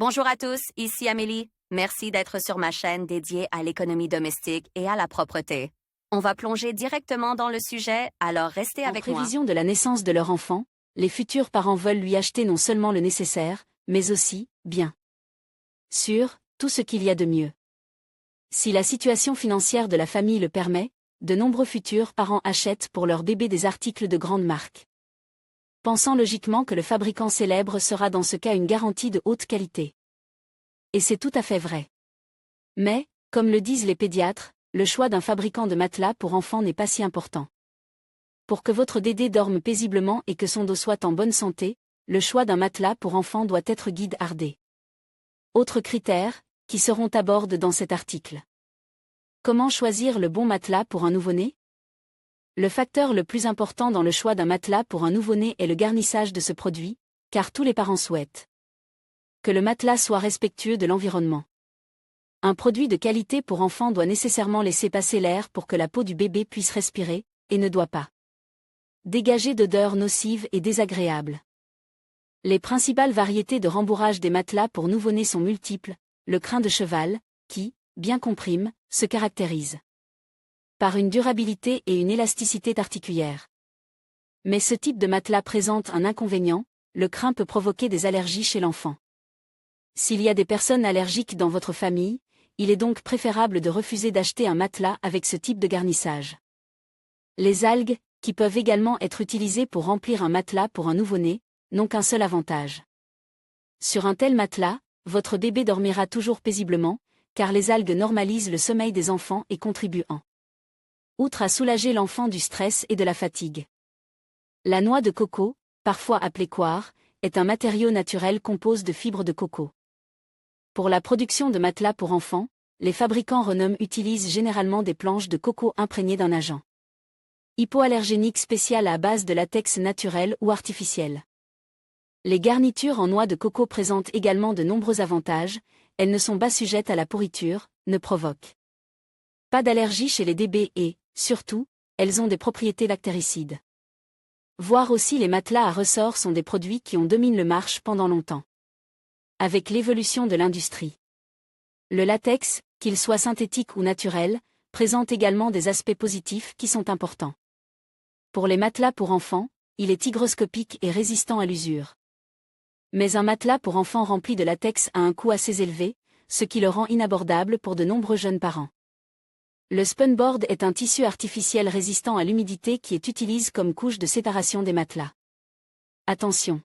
Bonjour à tous, ici Amélie. Merci d'être sur ma chaîne dédiée à l'économie domestique et à la propreté. On va plonger directement dans le sujet, alors restez En avec moi. prévision de la naissance de leur enfant, les futurs parents veulent lui acheter non seulement le nécessaire, mais aussi, bien sûr, tout ce qu'il y a de mieux. Si la situation financière de la famille le permet, de nombreux futurs parents achètent pour leur bébé des articles de grande marque, pensant logiquement que le fabricant célèbre sera dans ce cas une garantie de haute qualité. Et c'est tout à fait vrai. Mais, comme le disent les pédiatres, le choix d'un fabricant de matelas pour enfants n'est pas si important. Pour que votre Dédé dorme paisiblement et que son dos soit en bonne santé, le choix d'un matelas pour enfants doit être guide-ardé. Autres critères, qui seront à bord dans cet article. Comment choisir le bon matelas pour un nouveau-né? Le facteur le plus important dans le choix d'un matelas pour un nouveau-né est le garnissage de ce produit, car tous les parents souhaitent que le matelas soit respectueux de l'environnement. Un produit de qualité pour enfants doit nécessairement laisser passer l'air pour que la peau du bébé puisse respirer, et ne doit pas dégager d'odeurs nocives et désagréables. Les principales variétés de rembourrage des matelas pour nouveau-nés sont multiples, le crin de cheval, qui, bien comprime, se caractérise par une durabilité et une élasticité particulières. Mais ce type de matelas présente un inconvénient, le crin peut provoquer des allergies chez l'enfant. S'il y a des personnes allergiques dans votre famille, il est donc préférable de refuser d'acheter un matelas avec ce type de garnissage. Les algues, qui peuvent également être utilisées pour remplir un matelas pour un nouveau-né, n'ont qu'un seul avantage. Sur un tel matelas, votre bébé dormira toujours paisiblement, car les algues normalisent le sommeil des enfants et contribuent outre à soulager l'enfant du stress et de la fatigue. La noix de coco, parfois appelée coire, est un matériau naturel composé de fibres de coco. Pour la production de matelas pour enfants, les fabricants renommés utilisent généralement des planches de coco imprégnées d'un agent hypoallergénique spécial à base de latex naturel ou artificiel. Les garnitures en noix de coco présentent également de nombreux avantages, elles ne sont pas sujettes à la pourriture, ne provoquent pas d'allergie chez les bébés et, surtout, elles ont des propriétés bactéricides. Voir aussi les matelas à ressort sont des produits qui ont dominé le marché pendant longtemps. Avec l'évolution de l'industrie, le latex, qu'il soit synthétique ou naturel, présente également des aspects positifs qui sont importants. Pour les matelas pour enfants, il est hygroscopique et résistant à l'usure. Mais un matelas pour enfants rempli de latex a un coût assez élevé, ce qui le rend inabordable pour de nombreux jeunes parents. Le spunboard est un tissu artificiel résistant à l'humidité qui est utilisé comme couche de séparation des matelas. Attention!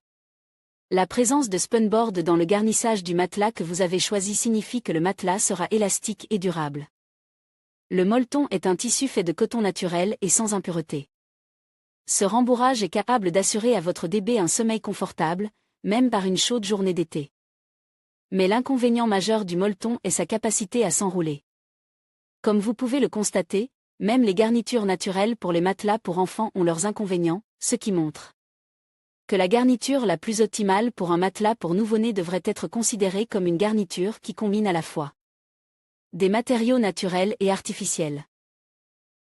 La présence de spunboard dans le garnissage du matelas que vous avez choisi signifie que le matelas sera élastique et durable. Le molleton est un tissu fait de coton naturel et sans impureté. Ce rembourrage est capable d'assurer à votre bébé un sommeil confortable, même par une chaude journée d'été. Mais l'inconvénient majeur du molleton est sa capacité à s'enrouler. Comme vous pouvez le constater, même les garnitures naturelles pour les matelas pour enfants ont leurs inconvénients, ce qui montre que la garniture la plus optimale pour un matelas pour nouveau-né devrait être considérée comme une garniture qui combine à la fois des matériaux naturels et artificiels.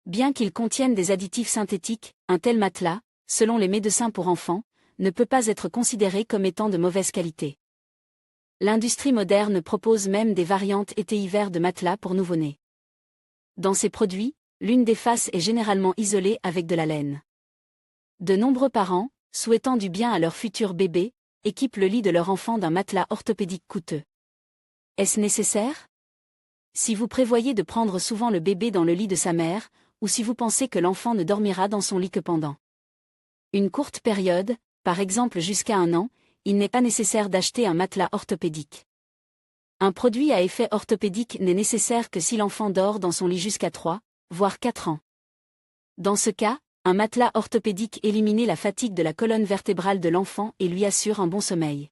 Bien qu'il contienne des additifs synthétiques, un tel matelas, selon les médecins pour enfants, ne peut pas être considéré comme étant de mauvaise qualité. L'industrie moderne propose même des variantes été-hiver de matelas pour nouveau-nés. Dans ces produits, l'une des faces est généralement isolée avec de la laine. De nombreux parents, souhaitant du bien à leur futur bébé, équipent le lit de leur enfant d'un matelas orthopédique coûteux. Est-ce nécessaire? Si vous prévoyez de prendre souvent le bébé dans le lit de sa mère, ou si vous pensez que l'enfant ne dormira dans son lit que pendant une courte période, par exemple jusqu'à 1 an, il n'est pas nécessaire d'acheter un matelas orthopédique. Un produit à effet orthopédique n'est nécessaire que si l'enfant dort dans son lit jusqu'à 3, voire 4 ans. Dans ce cas, un matelas orthopédique élimine la fatigue de la colonne vertébrale de l'enfant et lui assure un bon sommeil.